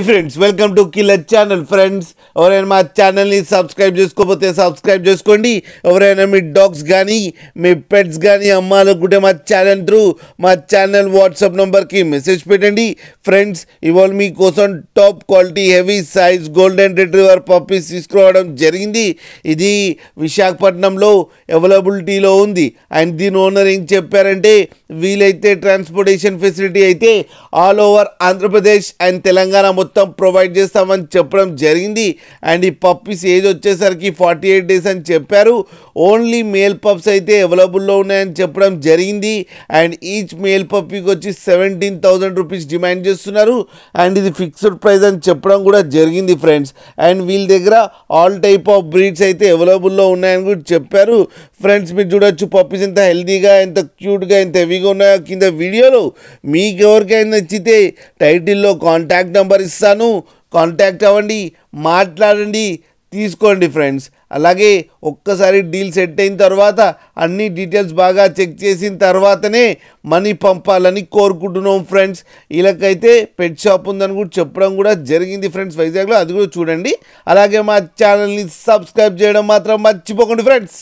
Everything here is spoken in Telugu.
Friends welcome to killer channel. Friends ఎవరైనా మా ఛానల్ని సబ్స్క్రైబ్ చేసుకోకపోతే సబ్స్క్రైబ్ చేసుకోండి. ఎవరైనా మీ డాగ్స్ కానీ మీ పెట్స్ కానీ అమ్మాలనుకుంటే మా ఛానల్ త్రూ మా ఛానల్ వాట్సాప్ నెంబర్కి మెసేజ్ పెట్టండి. ఫ్రెండ్స్ ఇవాళ మీకోసం top quality heavy size golden retriever puppies తీసుకురావడం జరిగింది. ఇది విశాఖపట్నంలో అవైలబిలిటీలో ఉంది. అండ్ దీని ఓనర్ ఏం చెప్పారంటే వీలైతే ట్రాన్స్పోర్టేషన్ ఫెసిలిటీ అయితే all over Andhra Pradesh and Telangana మొత్తం ప్రొవైడ్ చేస్తామని చెప్పడం జరిగింది. అండ్ ఈ పప్పీస్ ఏజ్ వచ్చేసరికి 48 days అని చెప్పారు. ఓన్లీ మేల్ పప్స్ అయితే అవైలబుల్లో ఉన్నాయని చెప్పడం జరిగింది. అండ్ ఈచ్ మేల్ పప్పీకి వచ్చి 17,000 రూపీస్ డిమాండ్ చేస్తున్నారు. అండ్ ఇది ఫిక్స్డ్ ప్రైస్ అని చెప్పడం కూడా జరిగింది ఫ్రెండ్స్. అండ్ వీళ్ళ దగ్గర ఆల్ టైప్ ఆఫ్ బ్రీడ్స్ అయితే అవైలబుల్లో ఉన్నాయని కూడా చెప్పారు. ఫ్రెండ్స్ మీరు చూడొచ్చు పప్పీస్ ఎంత హెల్తీగా ఎంత క్యూట్గా ఎంత హెవీగా ఉన్నాయో కింద వీడియోలో. మీకు ఎవరికైనా నచ్చితే టైటిల్లో కాంటాక్ట్ నెంబర్ ఇస్తాను, కాంటాక్ట్ అవ్వండి, మాట్లాడండి, తీసుకోండి ఫ్రెండ్స్. అలాగే ఒక్కసారి డీల్ సెట్ అయిన తర్వాత అన్ని డీటెయిల్స్ బాగా చెక్ చేసిన తర్వాతనే మనీ పంపాలని కోరుకుంటున్నాం ఫ్రెండ్స్. వీళ్ళకైతే పెట్ షాప్ ఉందని కూడా చెప్పడం కూడా జరిగింది ఫ్రెండ్స్ వైజాగ్లో, అది కూడా చూడండి. అలాగే మా ఛానల్ని సబ్స్క్రైబ్ చేయడం మాత్రం మర్చిపోకండి ఫ్రెండ్స్.